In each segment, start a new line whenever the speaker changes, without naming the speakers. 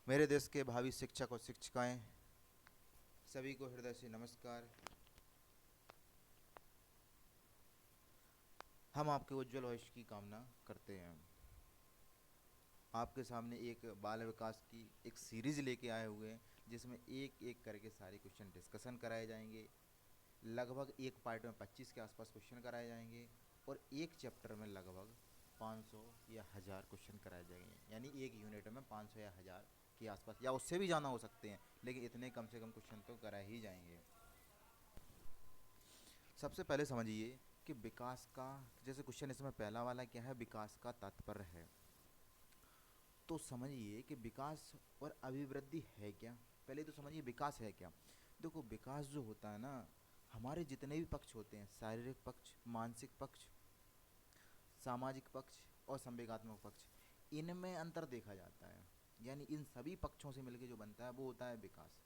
मेरे देश के भावी शिक्षक और शिक्षिकाएं सभी को हृदय से नमस्कार। हम आपके उज्जवल भविष्य की कामना करते हैं। आपके सामने एक बाल विकास की एक सीरीज लेके आए हुए हैं, जिसमें एक एक करके सारे क्वेश्चन डिस्कशन कराए जाएंगे। लगभग एक पार्ट में 25 के आसपास क्वेश्चन कराए जाएंगे और एक चैप्टर में लगभग 500 या 1000 क्वेश्चन कराए जाएंगे। यानी एक यूनिट में 500 या 1000 के आसपास या उससे भी ज़्यादा हो सकते हैं, लेकिन इतने कम से कम क्वेश्चन तो कराए ही जाएंगे। सबसे पहले समझिए कि विकास का, जैसे क्वेश्चन इसमें पहला वाला क्या है, विकास का तात्पर्य है। तो समझिए कि विकास और अभिवृद्धि है क्या। पहले तो समझिए विकास है क्या। देखो, विकास जो होता है ना, हमारे जितने भी पक्ष होते हैं, शारीरिक पक्ष, मानसिक पक्ष, सामाजिक पक्ष और संवेगात्मक पक्ष, इनमें अंतर देखा जाता है। यानी इन सभी पक्षों से मिलकर जो बनता है वो होता है विकास।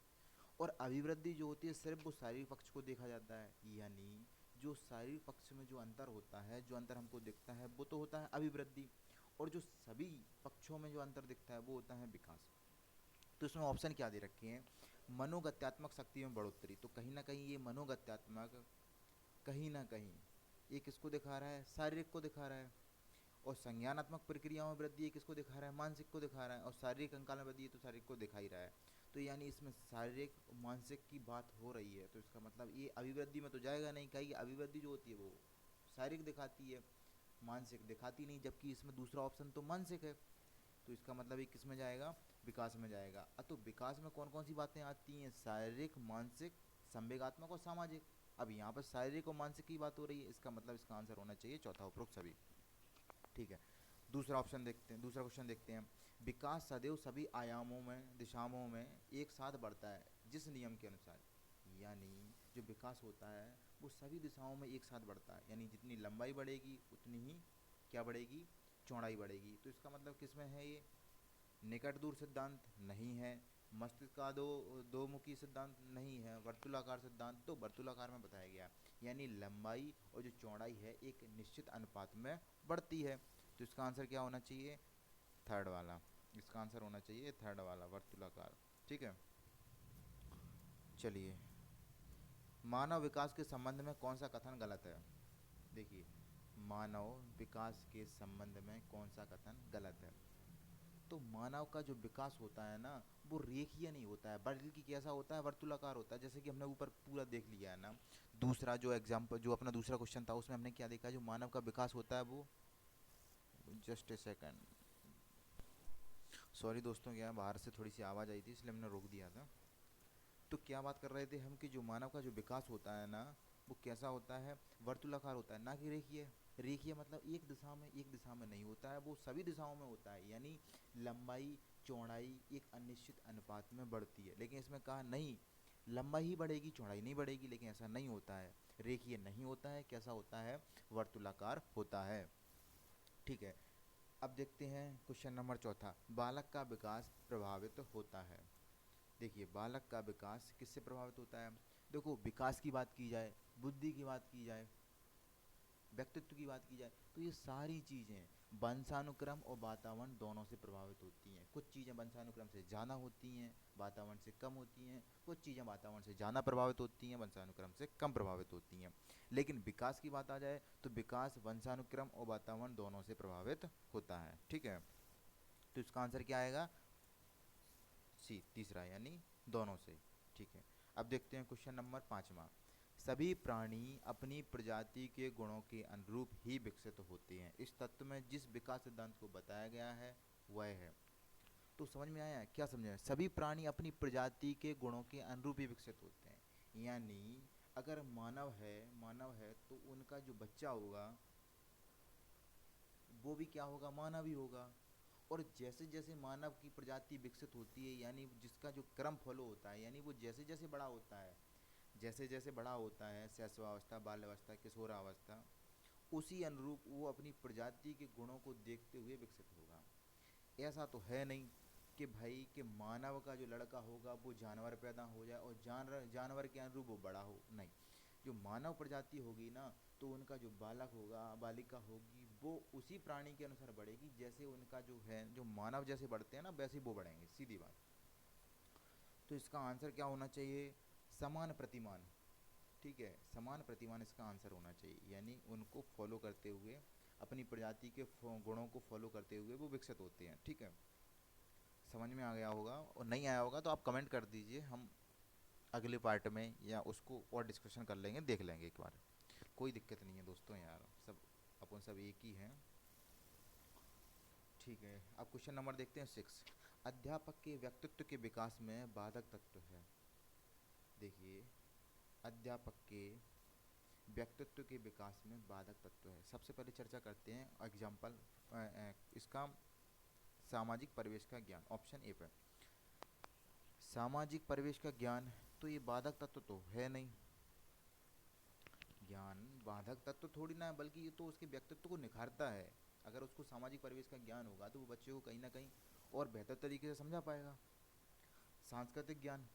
और अभिवृद्धि जो होती है, सिर्फ वो शारीरिक पक्ष को देखा जाता है। यानी जो शारीरिक पक्ष में जो अंतर होता है, जो अंतर हमको दिखता है, वो तो होता है अभिवृद्धि। और जो सभी पक्षों में जो अंतर दिखता है वो होता है विकास। तो इसमें ऑप्शन क्या दे रखे हैं, मनोगत्यात्मक शक्ति में बढ़ोतरी। तो कहीं ना कहीं ये मनोगत्यात्मक, कहीं ना कहीं ये किसको दिखा रहा है, शारीरिक को दिखा रहा है। और संज्ञानात्मक प्रक्रियाओं में वृद्धि ये किसको दिखा रहा है, मानसिक को दिखा रहा है। और शारीरिक कंकाल में वृद्धि ये तो शारीरिक को दिखा ही रहा है। तो यानी इसमें शारीरिक और मानसिक की बात हो रही है, तो इसका मतलब ये अभिवृद्धि में तो जाएगा नहीं। कहीं अभिवृद्धि जो होती है वो शारीरिक दिखाती है, मानसिक दिखाती नहीं, जबकि इसमें दूसरा ऑप्शन तो मानसिक है। तो इसका मतलब ये किस में जाएगा, विकास में जाएगा। तो विकास में कौन कौन सी बातें आती हैं, शारीरिक, मानसिक, संवेगात्मक और सामाजिक। अब यहाँ पर शारीरिक और मानसिक की बात हो रही है, इसका मतलब इसका आंसर होना चाहिए चौथा उपरोक्त सभी। ठीक है। दूसरा ऑप्शन देखते हैं, दूसरा क्वेश्चन देखते हैं। विकास सदैव सभी आयामों में, दिशाओं में एक साथ बढ़ता है जिस नियम के अनुसार। यानी जो विकास होता है वो सभी दिशाओं में एक साथ बढ़ता है। यानी जितनी लंबाई बढ़ेगी उतनी ही क्या बढ़ेगी, चौड़ाई बढ़ेगी। तो इसका मतलब किस में है ये, निकट दूर सिद्धांत नहीं है, मस्तिष्क का दो मुखी सिद्धांत नहीं है, वर्तुलाकार सिद्धांत तो वर्तुलाकार में बताया गया। यानी लंबाई और जो चौड़ाई है एक निश्चित अनुपात में बढ़ती है। तो इसका आंसर क्या होना चाहिए, थर्ड वाला। इसका आंसर होना चाहिए थर्ड वाला, वर्तुलाकार। ठीक है। चलिए, मानव विकास के संबंध में कौन सा कथन गलत है। देखिए, मानव विकास के संबंध में कौन सा कथन गलत है। तो मानव का जो विकास होता है ना, वो रेखीय नहीं होता है, बल्कि कैसा होता है, वर्तुलाकार होता है। जैसे कि हमने ऊपर पूरा देख लिया है ना। दूसरा जो एग्जाम्पल, जो अपना दूसरा क्वेश्चन था, उसमें हमने क्या देखा, जो मानव का विकास होता है वो, जस्ट ए सेकंड, सॉरी दोस्तों, क्या बाहर से थोड़ी सी आवाज़ आई थी इसलिए हमने रोक दिया था। तो क्या बात कर रहे थे हम कि जो मानव का जो विकास होता है ना, वो कैसा होता है, वर्तुलाकार होता है, ना कि रेखीय। रेखीय मतलब एक दिशा में नहीं होता है, वो सभी दिशाओं में होता है। यानी लंबाई, चौड़ाई एक अनिश्चित अनुपात में बढ़ती है। लेकिन इसमें कहा नहीं, लंबाई ही बढ़ेगी, चौड़ाई नहीं बढ़ेगी। लेकिन ऐसा नहीं होता है, रेखीय नहीं होता है। कैसा होता है, वर्तुलाकार होता है। ठीक है। अब देखते हैं क्वेश्चन नंबर चौथा, बालक का विकास प्रभावित होता है। देखिए, बालक का विकास किससे प्रभावित होता है। देखो, विकास की बात की जाए, बुद्धि की बात की जाए, व्यक्तित्व की बात की जाए, तो ये सारी चीज़ें वंशानुक्रम और वातावरण दोनों से प्रभावित होती हैं। कुछ चीज़ें वंशानुक्रम से ज़्यादा होती हैं, वातावरण से कम होती हैं। कुछ चीज़ें वातावरण से ज़्यादा प्रभावित होती हैं, वंशानुक्रम से कम प्रभावित होती हैं। लेकिन विकास की बात आ जाए तो विकास वंशानुक्रम और वातावरण दोनों से प्रभावित होता है। ठीक है। तो इसका आंसर क्या आएगा, सी, तीसरा, यानी दोनों से। ठीक है। अब देखते हैं क्वेश्चन नंबर पाँचवा, सभी प्राणी अपनी प्रजाति के गुणों के अनुरूप ही विकसित होते हैं। इस तत्व में जिस विकास सिद्धांत को बताया गया है वह है। तो समझ में आया क्या, समझ में, सभी प्राणी अपनी प्रजाति के गुणों के अनुरूप ही विकसित होते हैं। यानी अगर मानव है तो उनका जो बच्चा होगा वो भी क्या होगा, मानव ही होगा। और जैसे जैसे मानव की प्रजाति विकसित होती है, यानी जिसका जो क्रम फॉलो होता है, यानी वो जैसे जैसे बड़ा होता है, जैसे जैसे बड़ा होता है, शैशवावस्था, बाल्यावस्था, किशोरावस्था, उसी अनुरूप वो अपनी प्रजाति के गुणों को देखते हुए विकसित होगा। ऐसा तो है नहीं कि भाई कि मानव का जो लड़का होगा वो जानवर पैदा हो जाए और जानवर जानवर के अनुरूप वो बड़ा हो, नहीं। जो मानव प्रजाति होगी ना, तो उनका जो बालक होगा, बालिका होगी, वो उसी प्राणी के अनुसार बढ़ेगी, जैसे उनका जो है, जो मानव जैसे बढ़ते हैं ना वैसे वो बढ़ेंगे, सीधी बात। तो इसका आंसर क्या होना चाहिए? समान प्रतिमान। ठीक है, समान प्रतिमान इसका आंसर होना चाहिए, यानी उनको फॉलो करते हुए, अपनी प्रजाति के गुणों को फॉलो करते हुए वो विकसित होते हैं। ठीक है, समझ में आ गया होगा, और नहीं आया होगा तो आप कमेंट कर दीजिए, हम अगले पार्ट में या उसको और डिस्कशन कर लेंगे, देख लेंगे एक बार। कोई दिक्कत नहीं है दोस्तों, यार सब अपन सब एक ही हैं। ठीक है, अब क्वेश्चन नंबर देखते हैं 6। अध्यापक के व्यक्तित्व के विकास में बाधक तत्व है। देखिए, अध्यापक के व्यक्तित्व के विकास में बाधक तत्व है। सबसे पहले चर्चा करते हैं एग्जाम्पल इसका, सामाजिक परिवेश का ज्ञान, ऑप्शन ए पे। सामाजिक परिवेश का ज्ञान, तो ये बाधक तत्व तो है नहीं। ज्ञान बाधक तत्व थोड़ी ना है, बल्कि ये तो उसके व्यक्तित्व को निखारता है। अगर उसको सामाजिक परिवेश का ज्ञान होगा तो वो बच्चे को कहीं ना कहीं और बेहतर तरीके से समझा पाएगा। सांस्कृतिक ज्ञान,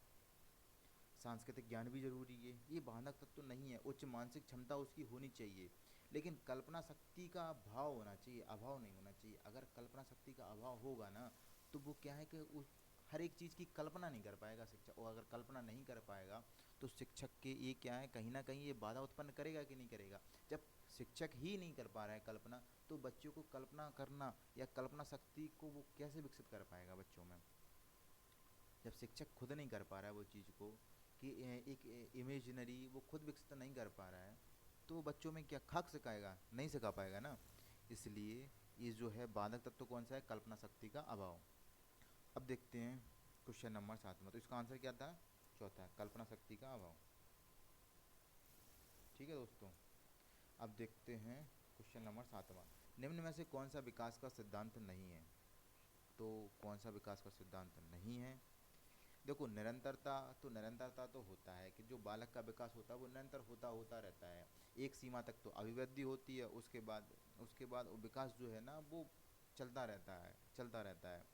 सांस्कृतिक ज्ञान भी जरूरी है, ये बाधक तत्व तो नहीं है। उच्च मानसिक क्षमता उसकी होनी चाहिए, लेकिन कल्पना शक्ति का अभाव होना चाहिए, अभाव नहीं होना चाहिए। अगर कल्पना शक्ति का अभाव होगा ना, तो वो क्या है कि उस हर एक चीज़ की कल्पना नहीं कर पाएगा शिक्षक, और अगर कल्पना नहीं कर पाएगा तो शिक्षक के ये क्या है, कहीं ना कहीं ये बाधा उत्पन्न करेगा कि नहीं करेगा। जब शिक्षक ही नहीं कर पा रहा है कल्पना, तो बच्चों को कल्पना करना या कल्पना शक्ति को वो कैसे विकसित कर पाएगा बच्चों में। जब शिक्षक खुद नहीं कर पा रहा है वो चीज़ को, कि एक इमेजिनरी वो खुद विकसित नहीं कर पा रहा है, तो बच्चों में क्या खाक सिखाएगा, नहीं सिखा पाएगा ना। इसलिए ये जो है बाधक तत्व कौन सा है, कल्पना शक्ति का अभाव। अब देखते हैं क्वेश्चन नंबर 7 में, तो इसका आंसर क्या था, चौथा, कल्पना शक्ति का अभाव। ठीक है दोस्तों, अब देखते हैं क्वेश्चन नंबर 7वां। निम्न में से कौन सा विकास का सिद्धांत नहीं है। तो कौन सा विकास का सिद्धांत नहीं है? देखो, निरंतरता, तो निरंतरता तो होता है कि जो बालक का विकास होता है वो निरंतर होता होता रहता है। एक सीमा तक तो अभिवृद्धि होती है, उसके बाद वो विकास जो है ना वो चलता रहता है, चलता रहता है।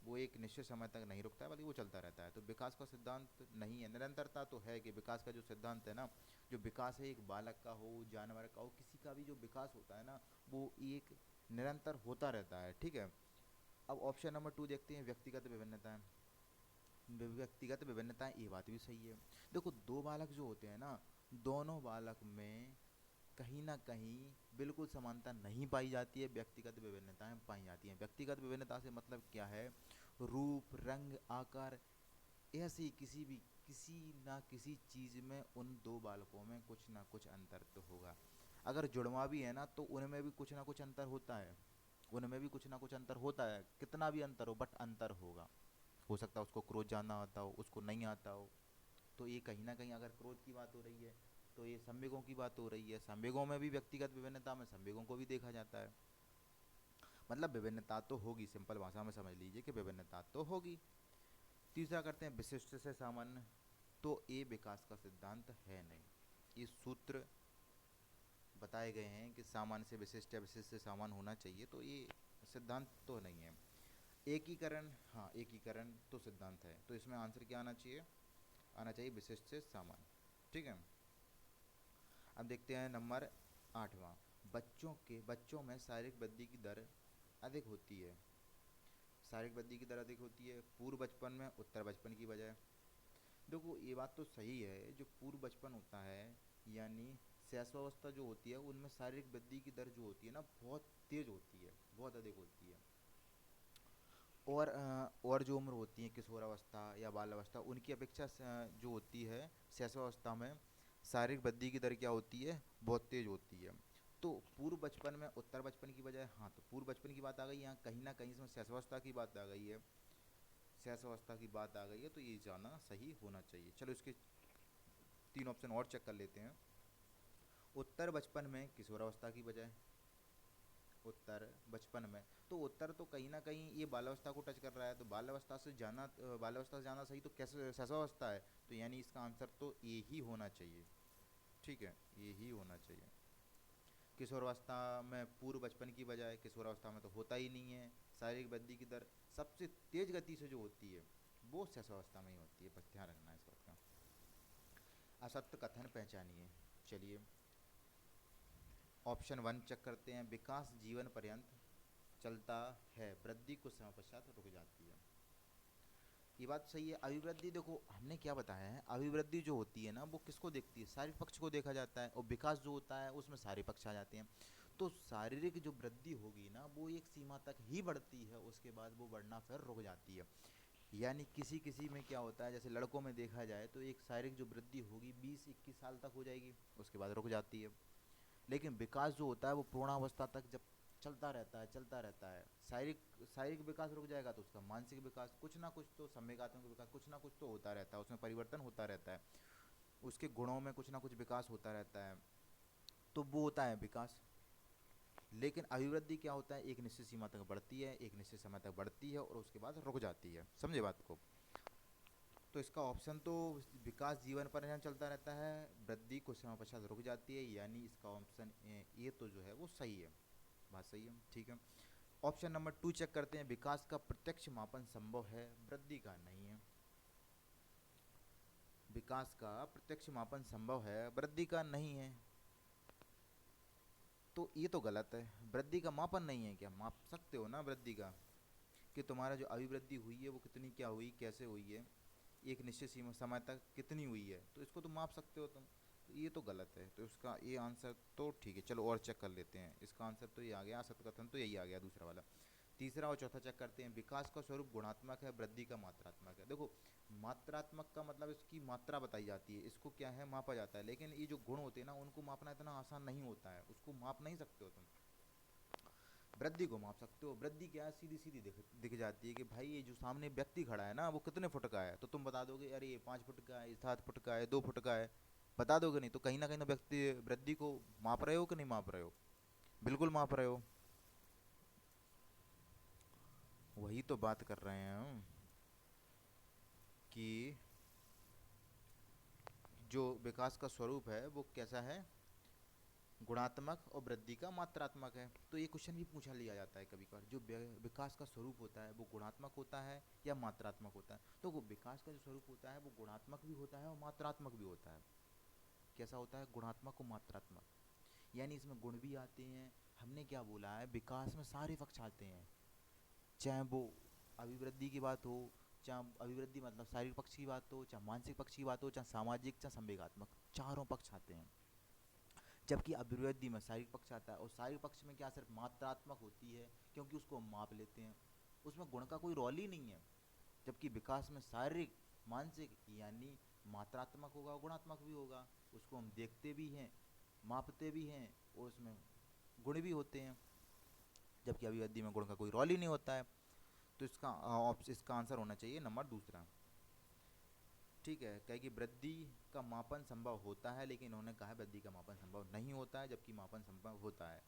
वो एक निश्चित समय तक नहीं रुकता है, बल्कि वो चलता रहता है। तो विकास का सिद्धांत नहीं है। निरंतरता तो है कि विकास का जो सिद्धांत है ना, जो विकास है एक बालक का हो, जानवर का हो, किसी का भी जो विकास होता है ना, वो एक निरंतर होता रहता है। ठीक है, अब ऑप्शन नंबर 2 देखते हैं, व्यक्तिगत विभिन्नताएं। व्यक्तिगत विभिन्नताएं, ये बात भी सही है। देखो, दो बालक जो होते हैं ना, दोनों बालक में कहीं ना कहीं बिल्कुल समानता नहीं पाई जाती है, व्यक्तिगत विभिन्नताएं पाई जाती हैं। व्यक्तिगत विभिन्नता से मतलब क्या है, रूप, रंग, आकार, ऐसी किसी ना किसी चीज़ में उन दो बालकों में कुछ ना कुछ अंतर तो होगा। अगर जुड़वा भी है ना, तो उनमें भी कुछ ना कुछ अंतर होता है, उनमें भी कुछ ना कुछ अंतर होता है, कितना भी अंतर हो, बट अंतर होगा। हो सकता है उसको क्रोध जानना आता हो, उसको नहीं आता हो। तो ये कहीं ना कहीं, अगर क्रोध की बात हो रही है तो ये संवेगों की बात हो रही है, संवेगों में भी व्यक्तिगत विभिन्नता में संवेगों को भी देखा जाता है। मतलब विभिन्नता तो होगी, सिंपल भाषा में समझ लीजिए कि विभिन्नता तो होगी। तीसरा करते हैं विशिष्ट से सामान्य, तो ये विकास का सिद्धांत है नहीं। ये सूत्र बताए गए हैं कि सामान्य से विशिष्ट या विशिष्ट से सामान्य होना चाहिए, तो ये सिद्धांत तो नहीं है। एकीकरण, हाँ एकीकरण तो सिद्धांत है, तो इसमें आंसर क्या आना चाहिए, आना चाहिए विशिष्ट से सामान्य। ठीक है, अब देखते हैं नंबर 8वां। बच्चों में शारीरिक वृद्धि की दर अधिक होती है। शारीरिक वृद्धि की दर अधिक होती है पूर्व बचपन में उत्तर बचपन की बजाय। देखो, ये बात तो सही है, जो पूर्व बचपन होता है, यानी शैशवावस्था जो होती है, उनमें शारीरिक वृद्धि की दर जो होती है ना, बहुत तेज होती है, बहुत अधिक होती है। और जो उम्र होती है किशोरावस्था या बाल अवस्था, उनकी अपेक्षा जो होती है शैशवावस्था में शारीरिक वृद्धि की दर क्या होती है, बहुत तेज होती है। तो पूर्व बचपन में उत्तर बचपन की बजाय, हाँ तो पूर्व बचपन की बात आ गई, यहाँ कहीं ना कहीं इसमें शैशवावस्था की बात आ गई है, शैशवावस्था की बात आ गई है, तो ये जाना सही होना चाहिए। चलो इसके 3 ऑप्शन और चेक कर लेते हैं। उत्तर बचपन में किशोरावस्था की बजाय, उत्तर बचपन में, तो उत्तर तो कहीं ना कहीं ये बालावस्था को टच कर रहा है, तो बालावस्था से जाना सही तो कैसे शैशवावस्था है, तो यानी इसका आंसर तो ये ही होना चाहिए। ठीक है, ये ही होना चाहिए। किशोरावस्था में पूर्व बचपन की बजाय किशोरावस्था में तो होता ही नहीं है। शारीरिक वृद्धि की दर सबसे तेज गति से जो होती है वो शैशवावस्था में ही होती है, बस ध्यान रखना है इस बात का। असत्य कथन पहचानिए। चलिए ऑप्शन 1 चेक करते हैं, विकास जीवन पर्यंत चलता है, वृद्धि कुछ समय पश्चात रुक जाती है। ये बात सही है। अभिवृद्धि देखो हमने क्या बताया है, अभिवृद्धि जो होती है ना वो किसको देखती है, शारीरिक पक्ष को देखा जाता है, और विकास जो होता है उसमें सारे पक्ष आ जाते हैं। तो शारीरिक जो वृद्धि होगी ना वो एक सीमा तक ही बढ़ती है, उसके बाद वो बढ़ना फिर रुक जाती है। यानी किसी किसी में क्या होता है, जैसे लड़कों में देखा जाए तो एक शारीरिक जो वृद्धि होगी 20-21 साल तक हो जाएगी, उसके बाद रुक जाती है। लेकिन विकास जो होता है वो पूर्णावस्था तक जब चलता रहता है, चलता रहता है। शारीरिक शारीरिक विकास रुक जाएगा तो उसका मानसिक विकास कुछ ना कुछ तो, संवेगात्मक विकास कुछ ना कुछ तो होता रहता है, उसमें परिवर्तन होता रहता है, उसके गुणों में कुछ ना कुछ विकास होता रहता है, तो वो होता है विकास। लेकिन अभिवृद्धि क्या होता है, एक निश्चित सीमा तक बढ़ती है, एक निश्चित समय तक बढ़ती है और उसके बाद रुक जाती है। समझे बात को? तो इसका ऑप्शन तो विकास जीवन पर यहाँ चलता रहता है, वृद्धि कुछ समय पश्चात रुक जाती है, यानी इसका ऑप्शन ये तो जो है वो सही है। बात सही है, ठीक है। ऑप्शन नंबर 2 चेक करते हैं, विकास का प्रत्यक्ष मापन संभव है, वृद्धि का नहीं है। विकास का प्रत्यक्ष मापन संभव है, वृद्धि का नहीं है, तो ये तो गलत है। वृद्धि का मापन नहीं है, क्या माप सकते हो ना वृद्धि का, कि तुम्हारा जो अभिवृद्धि हुई है वो कितनी क्या हुई, कैसे हुई है, एक निश्चित सीमा समय तक कितनी हुई है, तो इसको तो माप सकते हो तुम। तो ये तो गलत है, तो इसका ये आंसर तो ठीक है। चलो और चेक कर लेते हैं, इसका आंसर तो ये आ गया, सतकथन तो यही आ गया दूसरा वाला। तीसरा और चौथा चेक करते हैं, विकास का स्वरूप गुणात्मक है, वृद्धि का मात्रात्मक है। देखो मात्रात्मक का मतलब इसकी मात्रा बताई जाती है, इसको क्या है मापा जाता है, लेकिन ये जो गुण होते हैं ना उनको मापना इतना आसान नहीं होता है, उसको माप नहीं सकते हो तुम। वृद्धि को माप सकते हो, वृद्धि क्या है, सीधी सीधी दिख जाती है कि भाई ये जो सामने व्यक्ति खड़ा है ना वो कितने फुट का है, तो तुम बता दोगे अरे ये 5 फुट का है, ये 7 फुट का है, 2 फुट का है, बता दोगे नहीं, तो कहीं ना कहीं तो व्यक्ति वृद्धि को माप रहे हो कि नहीं माप रहे हो? बिल्कुल माप रहे हो। वही तो बात कर रहे हैं हम, कि जो विकास का स्वरूप है वो कैसा है, गुणात्मक, और वृद्धि का मात्रात्मक है। तो ये क्वेश्चन भी पूछा लिया जाता है कभी कभार, जो विकास का स्वरूप होता है वो गुणात्मक होता है या मात्रात्मक होता है, तो वो विकास का जो स्वरूप होता है वो गुणात्मक भी होता है और मात्रात्मक भी होता है। कैसा होता है, गुणात्मक और मात्रात्मक, यानी इसमें गुण भी आते हैं। हमने क्या बोला है, विकास में सारे पक्ष आते हैं, चाहे वो अभिवृद्धि की बात हो, चाहे अभिवृद्धि मतलब शारीरिक पक्ष की बात हो, चाहे मानसिक पक्ष की बात हो, चाहे सामाजिक, चाहे संवेगात्मक, चारों पक्ष आते हैं। जबकि अभिवृद्धि में शारीरिक पक्ष आता है, और शारीरिक पक्ष में क्या सिर्फ मात्रात्मक होती है, क्योंकि उसको हम माप लेते हैं, उसमें गुण का कोई रोल ही नहीं है। जबकि विकास में शारीरिक, मानसिक, यानी मात्रात्मक होगा, गुणात्मक भी होगा, उसको हम देखते भी हैं, मापते भी हैं, और उसमें गुण भी होते हैं। जबकि अभिवृद्धि में गुण का कोई रोल ही नहीं होता है। तो इसका आंसर होना चाहिए नंबर दूसरा। ठीक है, कहे कि वृद्धि का मापन संभव होता है, लेकिन इन्होंने कहा है वृद्धि का मापन संभव नहीं होता है, जबकि मापन संभव होता है।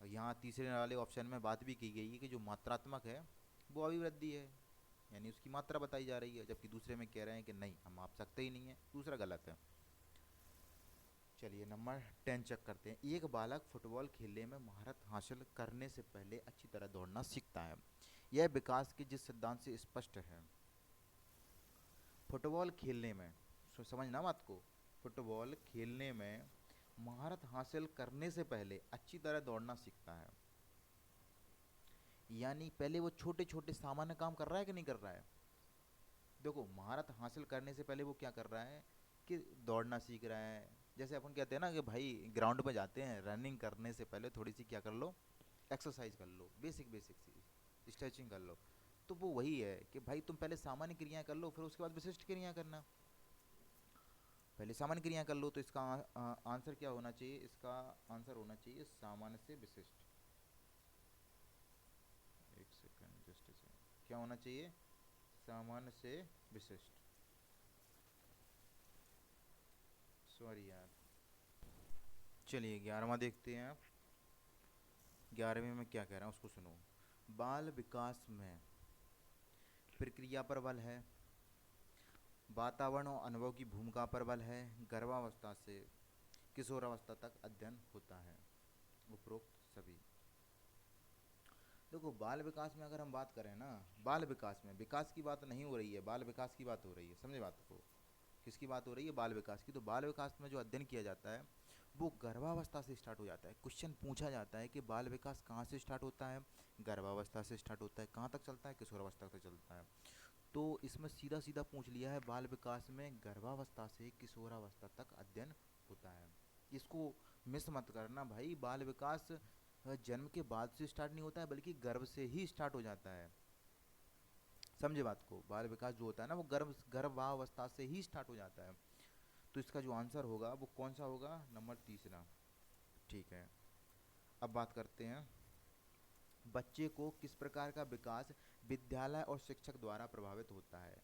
और यहाँ तीसरे वाले ऑप्शन में बात भी की गई है कि जो मात्रात्मक है वो अभिवृद्धि है, यानी उसकी मात्रा बताई जा रही है, जबकि दूसरे में कह रहे हैं कि नहीं हम माप सकते ही नहीं है, दूसरा गलत है। चलिए नंबर 10 चेक करते हैं, एक बालक फुटबॉल खेलने में महारत हासिल करने से पहले अच्छी तरह दौड़ना सीखता है, यह विकास के जिस सिद्धांत से स्पष्ट है। फुटबॉल खेलने में, समझना बात को, फुटबॉल खेलने में महारत हासिल करने से पहले अच्छी तरह दौड़ना सीखता है, यानी पहले वो छोटे छोटे सामान्य काम कर रहा है कि नहीं कर रहा है। देखो महारत हासिल करने से पहले वो क्या कर रहा है, कि दौड़ना सीख रहा है। जैसे अपन कहते हैं ना कि भाई ग्राउंड में जाते हैं, रनिंग करने से पहले थोड़ी सी क्या कर लो, एक्सरसाइज कर लो, बेसिक बेसिक सी स्ट्रेचिंग कर लो। तो वो वही है कि भाई तुम पहले सामान्य क्रियाएं कर लो, फिर उसके बाद विशिष्ट क्रियाएं करना। पहले सामान्य क्रियाएं कर लो, तो इसका आंसर क्या होना चाहिए, इसका आंसर होना चाहिए सामान्य से विशिष्ट। एक सेकंड, जस्ट a second। क्या होना चाहिए, सामान्य से विशिष्ट। सॉरी यार। चलिए 11वां देखते हैं। 11वें में क्या कह रहा है उसको सुनो। बाल विकास में प्रक्रिया पर बल है, वातावरण और अनुभव की भूमिका पर बल है, गर्भावस्था से किशोरावस्था तक अध्ययन होता है, उपरोक्त सभी। देखो बाल विकास में अगर हम बात करें ना, बाल विकास में विकास की बात नहीं हो रही है, बाल विकास की बात हो रही है, समझे बात को, किसकी बात हो रही है, बाल विकास की। तो बाल विकास में जो अध्ययन किया जाता है वो गर्भावस्था से स्टार्ट हो जाता है। क्वेश्चन पूछा जाता है कि बाल विकास कहाँ से स्टार्ट होता है, गर्भावस्था से स्टार्ट होता है, कहाँ तक चलता है, किशोरावस्था तक चलता है। तो इसमें सीधा सीधा पूछ लिया है, बाल विकास में गर्भावस्था से किशोरावस्था तक अध्ययन होता है। इसको मिस मत करना भाई। बाल विकास जन्म के बाद से स्टार्ट नहीं होता है, बल्कि गर्भ से ही स्टार्ट हो जाता है। समझे बात को? बाल विकास जो होता है ना, वो गर्भावस्था से ही स्टार्ट हो जाता है। तो इसका जो आंसर होगा वो कौन सा होगा? नंबर तीसरा। ठीक है, अब बात करते हैं, बच्चे को किस प्रकार का विकास विद्यालय और शिक्षक द्वारा प्रभावित होता है।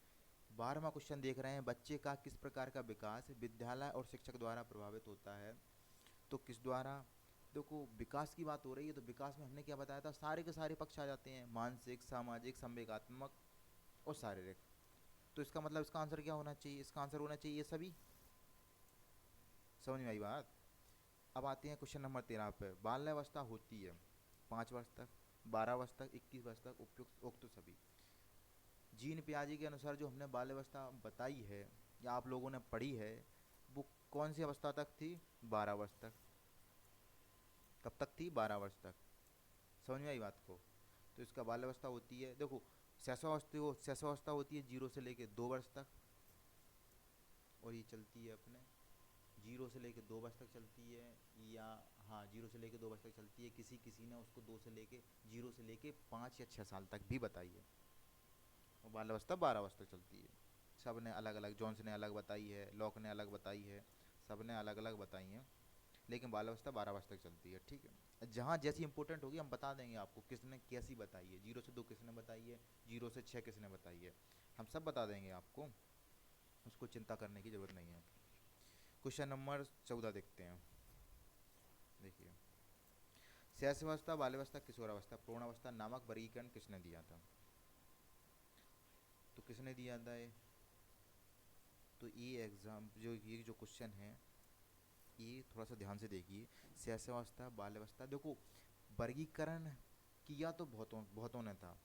12वां क्वेश्चन देख रहे हैं, बच्चे का किस प्रकार का विकास विद्यालय और शिक्षक द्वारा प्रभावित होता है। तो किस द्वारा? देखो, विकास की बात हो रही है तो विकास में हमने क्या बताया था, सारे के सारे पक्ष आ जाते हैं, मानसिक, सामाजिक, संवेगात्मक और शारीरिक। तो इसका मतलब इसका आंसर क्या होना चाहिए? इसका आंसर होना चाहिए सभी। समझ में आई बात? अब आते हैं क्वेश्चन नंबर 13 पे। बाल्यावस्था होती है 5 वर्ष तक, 12 वर्ष तक, 21 वर्ष तक, उपयुक्त उक्त सभी। जीन पियाजी के अनुसार जो हमने बाल्यावस्था बताई है या आप लोगों ने पढ़ी है, वो कौन सी अवस्था तक थी? 12 वर्ष तक। कब तक थी? 12 वर्ष तक। समझ में आई बात को? तो इसका बाल्यावस्था होती है, देखो, शैशवावस्था होती है 0 से लेके 2 वर्ष तक, और ये चलती है अपने 0 से लेके 2 वर्ष तक चलती है, या हाँ 0 से लेके 2 वर्ष तक चलती है। किसी किसी ने उसको 0 से लेके 5 या 6 साल तक भी बताई है। और बाल्यावस्था 12 वर्ष तक चलती है। सब ने अलग अलग, जॉन्स ने अलग बताई है, लॉक ने अलग बताई है, सब ने अलग अलग बताई हैं, लेकिन बाल्यावस्था 12 वर्ष तक चलती है। ठीक है, जहाँ जैसी इंपॉर्टेंट होगी हम बता देंगे आपको, किसने कैसी बताई है। 0 से 2 किसने बताई है, 0 से 6 किसने बताई है, हम सब बता देंगे आपको, उसको चिंता करने की ज़रूरत नहीं है। क्वेश्चन नंबर 14 देखते हैं। देखिए, शैशवावस्था, बाल्यावस्था, किशोरावस्था, प्रौढ़ावस्था नामक वर्गीकरण किसने दिया था? तो किसने दिया था ये? तो ये जो क्वेश्चन है, ये थोड़ा सा ध्यान से देखिए। शैशवावस्था, बाल्यावस्था, देखो वर्गीकरण किया तो बहुतों बहुतों ने था,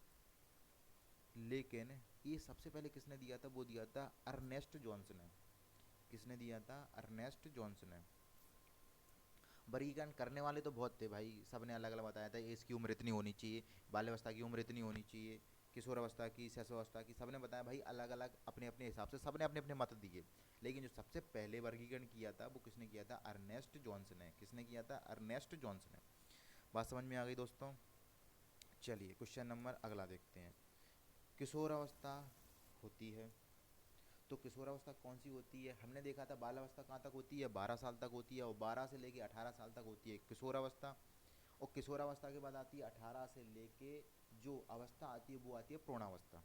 लेकिन ये सबसे पहले किसने दिया था? वो दिया था अर्नेस्ट जॉन्स ने। किसने दिया था? अर्नेस्ट जॉन्स ने। वर्गीकरण करने वाले तो बहुत थे भाई, सब ने अलग अलग बताया था, इसकी उम्र इतनी होनी चाहिए, बाल्यावस्था की उम्र इतनी होनी चाहिए, किशोरावस्था की, शैशवावस्था की, सबने बताया भाई अलग अलग अपने अपने हिसाब से, सबने अपने अपने मत दिए। लेकिन जो सबसे पहले वर्गीकरण किया था वो किसने किया था? अर्नेस्ट जॉन्स ने। किसने किया था? अर्नेस्ट जॉन्स ने। बात समझ में आ गई दोस्तों? चलिए क्वेश्चन नंबर अगला देखते हैं। किशोरावस्था होती है, तो किशोरावस्था कौन सी होती है? हमने देखा था बालावस्था कहाँ तक होती है? 12 साल तक होती है, और 12 से लेके 18 साल तक होती है किशोरावस्था। और किशोरावस्था के बाद आती है 18 से लेके जो अवस्था आती है वो आती है प्रौढ़ावस्था।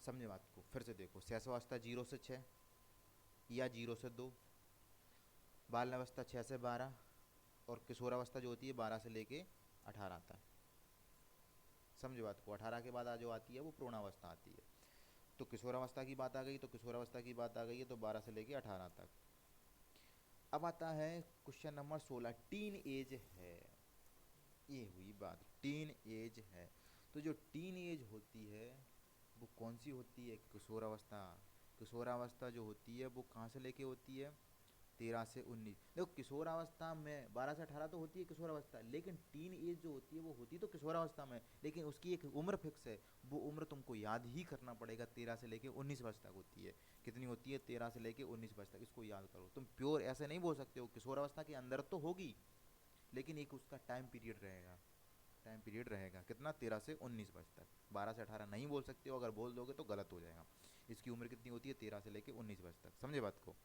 समझे बात को? फिर से देखो, शैशवावस्था 0 से 6 या 0 से 2, बाल्यावस्था 6 से 12, और किशोरावस्था जो होती है 12 से लेके 18 तक। समझे बात को? 18 के बाद जो आती है वो प्रौढ़ावस्था आती है। तो किशोरावस्था की बात आ गई, तो किशोरावस्था की बात आ गई है, तो 12 से लेके 18 तक। अब आता है क्वेश्चन नंबर 16, टीन एज है। ये हुई बात, टीन एज है। तो जो टीन एज होती है वो कौन सी होती है? किशोरावस्था। किशोरावस्था जो होती है वो कहाँ से लेके होती है? 13 से 19। देखो, किशोरावस्था में 12 से 18 तो होती है किशोरावस्था, लेकिन टीन एज जो होती है वो होती तो किशोरावस्था में, लेकिन उसकी एक उम्र फिक्स है। वो उम्र तुमको याद ही करना पड़ेगा, 13 से लेके 19 वर्ष तक होती है। कितनी होती है? 13 से लेके 19 वर्ष तक। इसको याद करो, तुम प्योर ऐसे नहीं बोल सकते हो, किशोरावस्था के अंदर तो होगी, लेकिन एक उसका टाइम पीरियड रहेगा। टाइम पीरियड रहेगा कितना? 13 से 19 वर्ष तक। 12 से 18 नहीं बोल सकते हो, अगर बोल दोगे तो गलत हो जाएगा। इसकी उम्र कितनी होती है? 13 से लेके 19 वर्ष तक। समझे बात को?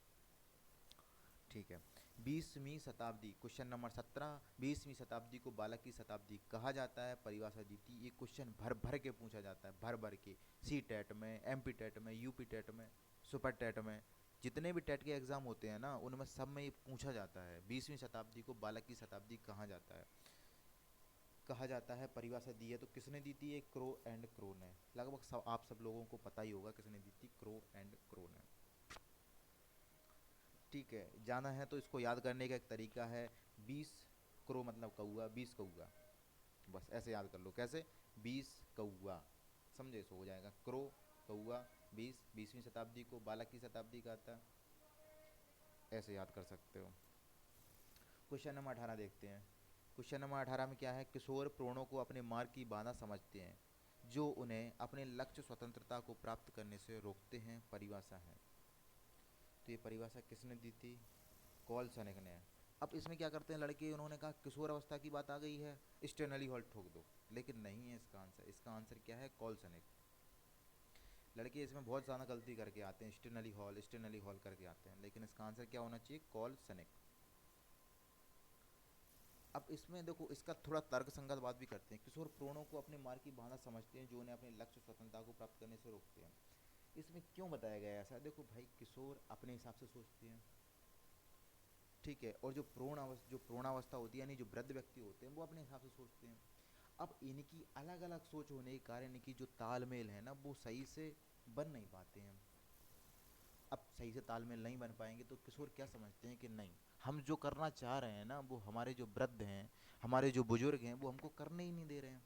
ठीक है। 20वीं शताब्दी, क्वेश्चन नंबर 17, 20वीं शताब्दी को बालक की शताब्दी कहा जाता है, परिभाषा दी थी। ये क्वेश्चन भर भर के पूछा जाता है, भर भर के। सी टेट में, MP टेट में, UP टेट में, सुपर टेट में, जितने भी टेट के एग्जाम होते हैं ना, उनमें सब में ये पूछा जाता है, 20वीं शताब्दी को बालक की शताब्दी कहा जाता है। कहा जाता है, परिभाषा दी है, तो किसने दी थी? ये क्रो एंड क्रो ने। लगभग सब आप सब लोगों को पता ही होगा किसने दी थी, क्रो एंड क्रो ने। ठीक है, जाना है तो इसको याद करने का एक तरीका है, 20 क्रो मतलब कौआ, 20 कौआ, बस ऐसे याद कर लो। कैसे? 20 कौआ, समझे? सो हो जाएगा, क्रो, कौआ, 20वीं शताब्दी को बालक की शताब्दी कहता है, ऐसे याद कर सकते हो। क्वेश्चन नंबर 18 देखते हैं। क्वेश्चन नंबर 18 में क्या है? किशोर प्रोणों को अपने मार्ग की बाधा समझते हैं। जो उन्हें अपने लक्ष्य स्वतंत्रता को प्राप्त करने से रोकते हैं, परिभाषा है। तो ये परिभाषा किसने दी थी? कॉल सनेक ने। अब इसमें क्या करते हैं लड़के, उन्होंने कहा किशोर अवस्था की बात आ गई है, स्टेनली हॉल ठोक दो, लेकिन नहीं है इसका आंसर। इसका आंसर क्या है? Call snake. लड़के इसमें बहुत ज़्यादा गलती करके आते हैं, स्टेनली हॉल करके आते हैं, लेकिन इसका आंसर क्या होना चाहिए? Call snake. अब इसमें देखो, इसका थोड़ा तर्क संगत बात भी करते हैं। किशोर प्रणों को अपने मार्ग की बाधा समझते हैं, जो उन्हें अपने लक्ष्य स्वतंत्रता को प्राप्त करने से रोकते हैं। इसमें क्यों बताया गया है ऐसा? देखो भाई, किशोर अपने हिसाब से सोचते हैं, ठीक है, और जो प्रोणावस्था होती है, यानी जो वृद्ध व्यक्ति होते हैं, वो अपने हिसाब से सोचते हैं। अब इनकी अलग अलग सोच होने के कारण इनकी जो तालमेल है ना, वो सही से बन नहीं पाते हैं। अब सही से तालमेल नहीं बन पाएंगे तो किशोर क्या समझते हैं कि नहीं, हम जो करना चाह रहे हैं ना, वो हमारे जो वृद्ध हैं, हमारे जो बुजुर्ग हैं, वो हमको करने ही नहीं दे रहे हैं।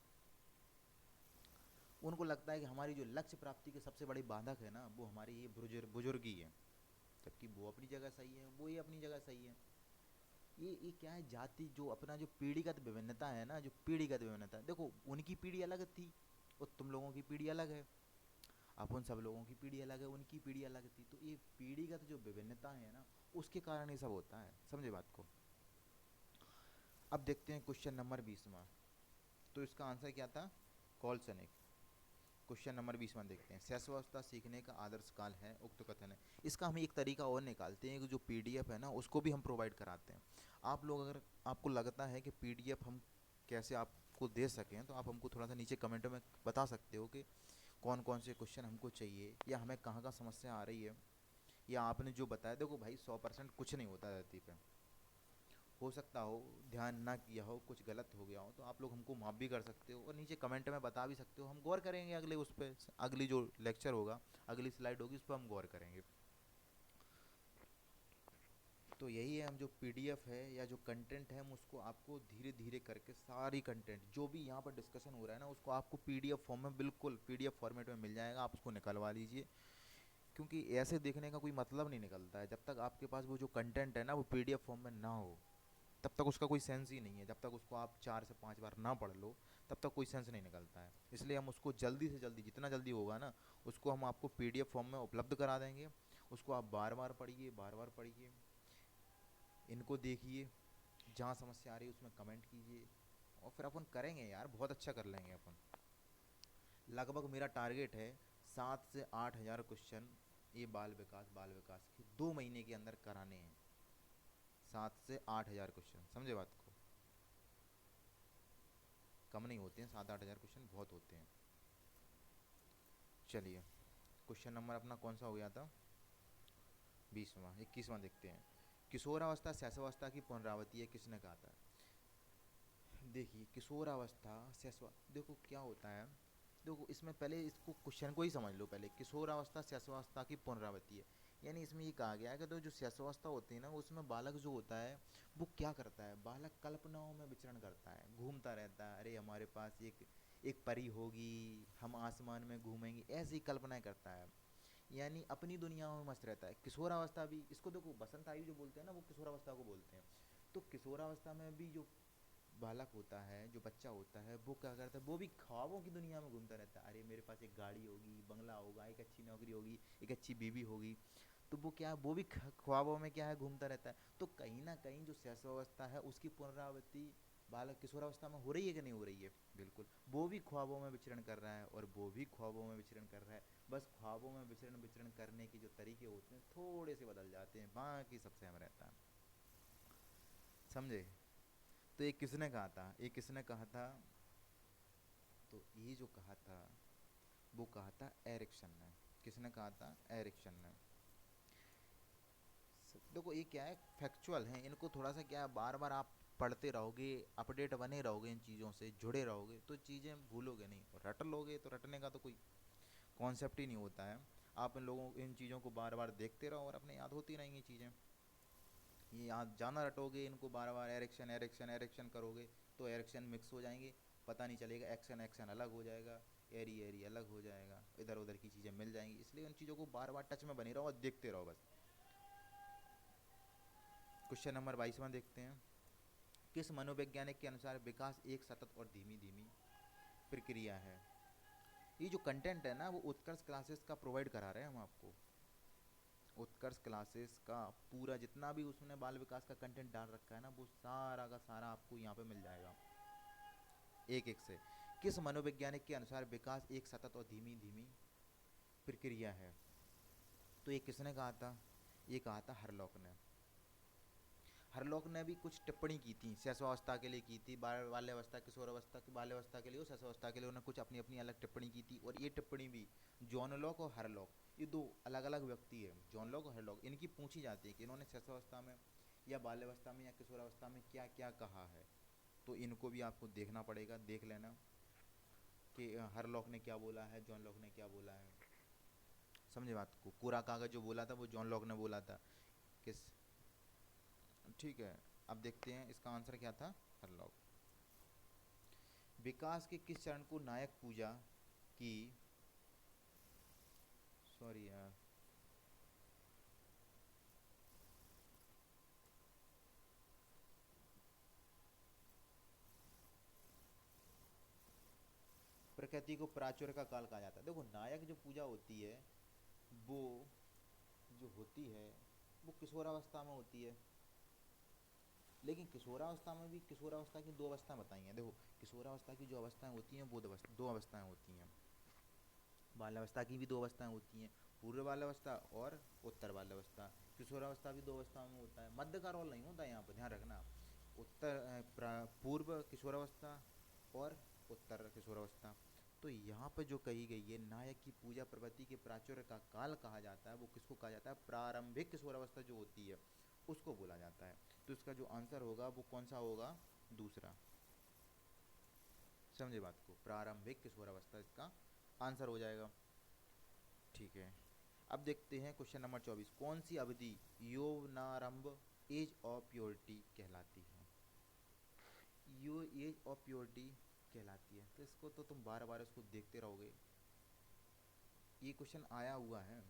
उनको लगता है कि हमारी जो लक्ष्य प्राप्ति के सबसे बड़ी बाधक है ना, वो हमारी ये बुजुर्गी है। जबकि वो अपनी जगह सही है, वो ये अपनी जगह सही है। ये क्या है, जाति जो अपना जो पीढ़ीगत विभिन्नता है ना, जो पीढ़ीगत विभिन्नता है, देखो उनकी पीढ़ी अलग थी और तुम लोगों की पीढ़ी अलग है। अपन सब लोगों की पीढ़ी अलग है, उनकी पीढ़ी अलग थी, तो ये पीढ़ीगत जो विभिन्नता है ना, उसके कारण ये सब होता है। समझे बात को? अब देखते हैं क्वेश्चन नंबर 20वां। तो इसका आंसर क्या था? Call snake. क्वेश्चन नंबर 20वां देखते हैं। शैशवावस्था सीखने का आदर्श काल है, उक्त कथन है। इसका हम एक तरीका और निकालते हैं कि जो पीडीएफ है ना, उसको भी हम प्रोवाइड कराते हैं। आप लोग अगर आपको लगता है कि पीडीएफ हम कैसे आपको दे सकें, तो आप हमको थोड़ा सा नीचे कमेंट में बता सकते हो कि कौन कौन से क्वेश्चन हमको चाहिए, या हमें कहाँ कहाँ समस्या आ रही है, या आपने जो बताया। देखो भाई, 100% कुछ नहीं होता धरती पे। हो सकता हो ध्यान ना किया हो, कुछ गलत हो गया हो, तो आप लोग हमको माफ़ भी कर सकते हो और नीचे कमेंट में बता भी सकते हो। हम गौर करेंगे अगले उस पर, अगली जो लेक्चर होगा, अगली स्लाइड होगी, उस पर हम गौर करेंगे। तो यही है, हम जो पीडीएफ है या जो कंटेंट है, हम उसको आपको धीरे धीरे करके सारी कंटेंट जो भी यहाँ पर डिस्कशन हो रहा है ना, उसको आपको पीडीएफ फॉर्म में, बिल्कुल पीडीएफ फॉर्मेट में मिल जाएगा। आप उसको निकलवा लीजिए, क्योंकि ऐसे देखने का कोई मतलब नहीं निकलता है। जब तक आपके पास वो जो कंटेंट है ना, वो पीडीएफ फॉर्म में ना हो, तब तक उसका कोई सेंस ही नहीं है। जब तक उसको आप 4 से 5 बार ना पढ़ लो, तब तक कोई सेंस नहीं निकलता है। इसलिए हम उसको जल्दी से जल्दी, जितना जल्दी होगा ना, उसको हम आपको पीडीएफ फॉर्म में उपलब्ध करा देंगे। उसको आप बार बार पढ़िए, बार बार पढ़िए, इनको देखिए, जहाँ समस्या आ रही है उसमें कमेंट कीजिए, और फिर अपन करेंगे यार, बहुत अच्छा कर लेंगे अपन। लगभग मेरा टारगेट है 7 से 8 हज़ार क्वेश्चन ये बाल विकास के 2 महीने के अंदर कराने हैं। 7 से 8 हज़ार क्वेश्चन, समझे बात को? कम नहीं होते हैं, 7-8 हज़ार क्वेश्चन बहुत होते हैं। चलिए, क्वेश्चन नंबर अपना कौन सा हो गया था? 20वां। 21वां देखते हैं। किशोरावस्था शैशवावस्था की पुनरावृत्ति है, किसने कहा था? देखिए, किशोरावस्था शैशवा, देखो क्या होता है। देखो इसमें पहले इसको क्वेश्चन को ही समझ लो पहले। किशोरावस्था शैशवावस्था की पुनरावृत्ति है, यानी इसमें ये कहा गया है कि तो जो शैशवावस्था होती है ना, उसमें बालक जो होता है, वो क्या करता है? बालक कल्पनाओं में विचरण करता है, घूमता रहता है। अरे हमारे पास एक एक परी होगी, हम आसमान में घूमेंगे, ऐसी कल्पनाएं करता है, यानी अपनी दुनिया में मस्त रहता है। किशोरावस्था भी, इसको देखो बसंत आयु जो बोलते हैं ना, वो किशोरावस्था को बोलते हैं। तो किशोरावस्था में भी जो बालक होता है, जो बच्चा होता है, वो क्या करता है? वो भी ख्वाबों की दुनिया में घूमता रहता है। अरे मेरे पास एक गाड़ी होगी, बंगला होगा, एक अच्छी नौकरी होगी, एक अच्छी बीवी होगी। तो वो क्या है, वो भी ख्वाबों में क्या है, घूमता रहता है। तो कहीं ना कहीं जो शैशवावस्था है, उसकी पुनरावृत्ति बालक किशोरावस्था में हो रही है कि नहीं हो रही है? बिल्कुल, वो भी ख्वाबों में विचरण कर रहा है और वो भी ख्वाबों में विचरण कर रहा है। बस ख्वाबों में विचरण विचरण करने के जो तरीके होते हैं, थोड़े से बदल जाते हैं, बाकी सब सेम रहता है। समझे? तो ये किसने कहा था? ये किसने कहा था? तो ये जो कहा था, वो कहा था एरिक्सन ने। किसने कहा था? एरिक्सन ने। देखो ये क्या है, फैक्चुअल है, इनको थोड़ा सा क्या है, बार बार आप पढ़ते रहोगे, अपडेट बने रहोगे, इन चीज़ों से जुड़े रहोगे, तो चीज़ें भूलोगे नहीं। और रट लोगे तो रटने का तो कोई कॉन्सेप्ट ही नहीं होता है। आप इन चीज़ों को बार बार देखते रहो और अपने याद होती रहेंगी चीज़ें। ये याद जाना रटोगे, इनको बार बार एरिक्शन एरिक्शन एरिक्शन करोगे, तो एरिक्शन मिक्स हो जाएंगे, पता नहीं चलेगा। एक्शन एक्शन अलग हो जाएगा, एरी एरी अलग हो जाएगा, इधर उधर की चीज़ें मिल जाएंगी। इसलिए उन चीज़ों को बार बार टच में बने रहो और देखते रहो बस। क्वेश्चन नंबर 22वां देखते हैं। किस मनोवैज्ञानिक के अनुसार विकास एक सतत और धीमी धीमी प्रक्रिया है? ये जो कंटेंट है ना वो उत्कर्ष क्लासेस का प्रोवाइड करा रहे हैं हम आपको। उत्कर्ष क्लासेस का पूरा जितना भी उसने बाल विकास का कंटेंट डाल रखा है ना वो सारा का सारा आपको यहाँ पे मिल जाएगा एक एक से। किस मनोवैज्ञानिक के अनुसार विकास एक सतत और धीमी धीमी प्रक्रिया है? तो ये किसने कहा था? ये कहा था हरलॉक ने। हरलॉक ने भी कुछ टिप्पणी की थी, शैशवावस्था के लिए की थी, बाल्यावस्था, किशोरावस्था की, बाल्यावस्था के लिए और शैशवावस्था के लिए उन्होंने कुछ अपनी अपनी अलग टिप्पणी की थी। और ये टिप्पणी भी जॉन लॉक और हरलॉक, ये दो अलग अलग व्यक्ति है, जॉन लॉक और हरलॉक, इनकी पूछी जाती है कि इन्होंने शैशवावस्था में या बाल्यावस्था में या किशोरावस्था में क्या क्या कहा है। तो इनको भी आपको देखना पड़ेगा, देख लेना कि हरलॉक ने क्या बोला है, जॉन लॉक ने क्या बोला है। समझे बात को? कोरा कागज जो बोला था वो जॉन लॉक ने बोला था। किस, ठीक है। अब देखते हैं इसका आंसर क्या था, हरलॉक। विकास के किस चरण को नायक पूजा की, सॉरी यार, प्रकृति को प्राचुर्य का काल कहा जाता है। देखो नायक जो पूजा होती है वो जो होती है वो किशोरावस्था में होती है। लेकिन किशोरावस्था में भी किशोरावस्था की दो अवस्थाएं बताई हैं। देखो किशोरावस्था की जो अवस्थाएं होती हैं वो दो अवस्थाएं होती हैं। बाल्यावस्था की भी दो अवस्थाएं होती हैं, पूर्व बाल्यावस्था और उत्तर बाल्यावस्था। किशोरावस्था भी दो अवस्थाओं में होता है, मध्य का रोल नहीं होता यहाँ पर, ध्यान रखना। पूर्व किशोरावस्था और उत्तर किशोरावस्था। तो यहाँ पर जो कही गई है नायक की पूजा प्रवृत्ति के प्राचुर्य का काल कहा जाता है, वो किसको कहा जाता है? प्रारंभिक किशोरावस्था जो होती है उसको बोला जाता है। तो इसका जो आंसर होगा वो कौन सा होगा? दूसरा। समझे बात को? प्रारंभिक किशोरावस्था इसका आंसर हो जाएगा। ठीक है। अब देखते हैं क्वेश्चन नंबर 24। कौन सी अवधि यौवनारंभ, एज ऑफ प्योरिटी कहलाती है? यो एज ऑफ प्योरिटी कहलाती है। तो इसको तो तुम बार बार इसको देखते रहोगे, ये क्वेश्चन आया हुआ है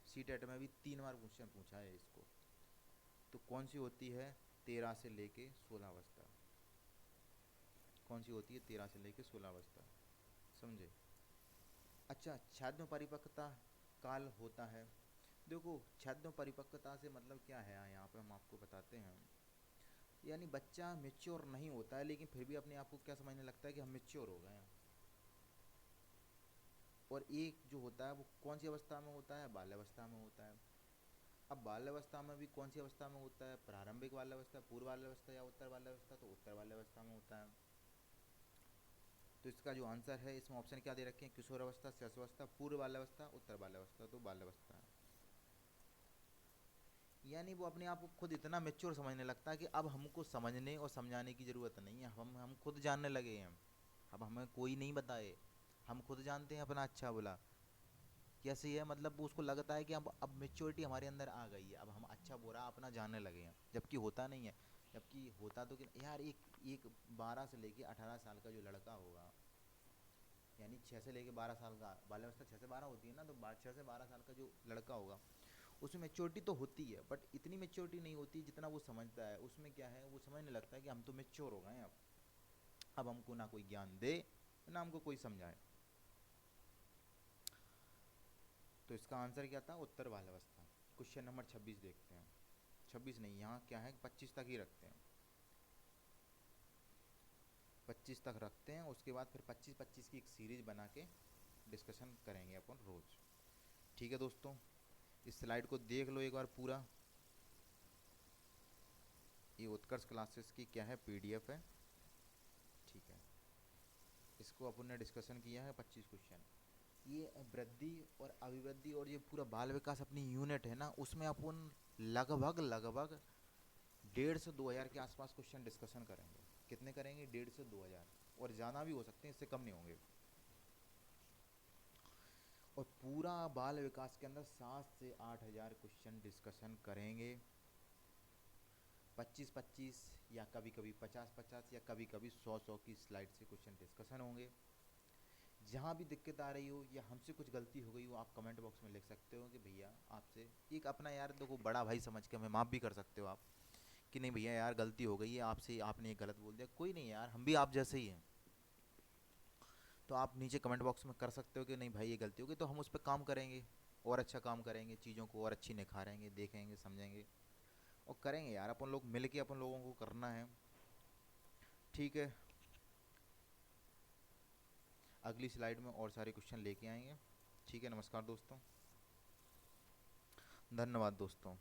सी टेट में भी 3 बार क्वेश्चन पूछा है इसको। तो कौन सी होती है 13 से लेके 16 अवस्था? कौन सी होती है 13 से लेके 16 अवस्था? समझे? अच्छा, छात्र परिपक्वता काल होता है। देखो छात्र परिपक्वता से मतलब क्या है यहाँ पे हम आपको बताते हैं। यानी बच्चा मेच्योर नहीं होता है लेकिन फिर भी अपने आप को क्या समझने लगता है कि हम मेच्योर हो गए हैं। और एक जो होता है वो कौन सी अवस्था में होता है? बाल्यावस्था में होता है। अब बाल्यावस्था में भी कौन सी अवस्था में होता है? प्रारंभिक बाल्यावस्था, पूर्व बाल्यावस्था या उत्तर बाल्यावस्था? तो उत्तर बाल्यावस्था में होता है। तो इसका जो आंसर है इसमें ऑप्शन क्या दे रखे हैं? किशोरावस्था, शैशवावस्था, पूर्व बाल्यावस्था, उत्तर बाल्यावस्था। तो बाल्यावस्था है। यानी वो अपने आप को खुद इतना मेच्योर समझने लगता है कि अब हमको समझने और समझाने की ज़रूरत नहीं है, हम खुद जानने लगे हैं। अब हमें कोई नहीं बताए, हम खुद जानते हैं अपना अच्छा बुरा। कैसे है मतलब वो उसको लगता है कि अब मेच्योरिटी हमारे अंदर आ गई है, अब हम अच्छा बुरा अपना जानने लगे हैं, जबकि होता नहीं है। जबकि होता तो कि यार एक एक 12 से लेके 18 साल का जो लड़का होगा, यानी 6 से लेके 12 साल का, बाल्यावस्था 6 से 12 होती है ना, तो 6 से 12 साल का जो लड़का होगा उसमें मेच्योरिटी तो होती है बट इतनी मेच्योरिटी नहीं होती जितना वो समझता है। उसमें क्या है, वो समझने लगता है कि हम तो मेच्योर हो गए हैं, अब हमको ना कोई ज्ञान दे ना हमको कोई समझाए। तो इसका आंसर क्या था? उत्तर बाल्यावस्था। क्वेश्चन नंबर 26 देखते हैं। 26 नहीं, यहाँ क्या है 25 तक ही रखते हैं, 25 तक रखते हैं। उसके बाद फिर 25-25 की एक सीरीज बना के डिस्कशन करेंगे अपन रोज। ठीक है दोस्तों, इस स्लाइड को देख लो एक बार पूरा। ये उत्कर्ष क्लासेस की क्या है, पीडीएफ है। ठीक है, इसको अपन ने डिस्कशन किया है 25 क्वेश्चन। ये वृद्धि और अभिवृद्धि और ये पूरा बाल विकास अपनी यूनिट है ना, उसमें अपन लगभग लगभग 1.5 से 2 हज़ार के आसपास क्वेश्चन डिस्कशन करेंगे। कितने करेंगे? 1.5 से 2 हज़ार, और ज़्यादा भी हो सकते हैं, इससे कम नहीं होंगे। और पूरा बाल विकास के अंदर 7 से 8 हज़ार क्वेश्चन डिस्कशन करेंगे। 25-25 या कभी कभी 50-50 या कभी कभी 100-100 की स्लाइड से क्वेश्चन डिस्कशन होंगे। जहाँ भी दिक्कत आ रही हो या हमसे कुछ गलती हो गई हो आप कमेंट बॉक्स में लिख सकते हो कि भैया आपसे एक अपना यार देखो बड़ा भाई समझ के हमें माफ़ भी कर सकते हो आप कि नहीं भैया यार गलती हो गई है आपसे, आपने ये गलत बोल दिया। कोई नहीं यार, हम भी आप जैसे ही हैं। तो आप नीचे कमेंट बॉक्स में कर सकते हो कि नहीं भाई ये गलती होगी, तो हम उस पर काम करेंगे, और अच्छा काम करेंगे, चीज़ों को और अच्छी निखारेंगे, देखेंगे, समझेंगे और करेंगे यार। अपन लोग मिल के अपन लोगों को करना है। ठीक है, अगली स्लाइड में और सारे क्वेश्चन लेके आएंगे। ठीक है, नमस्कार दोस्तों, धन्यवाद दोस्तों।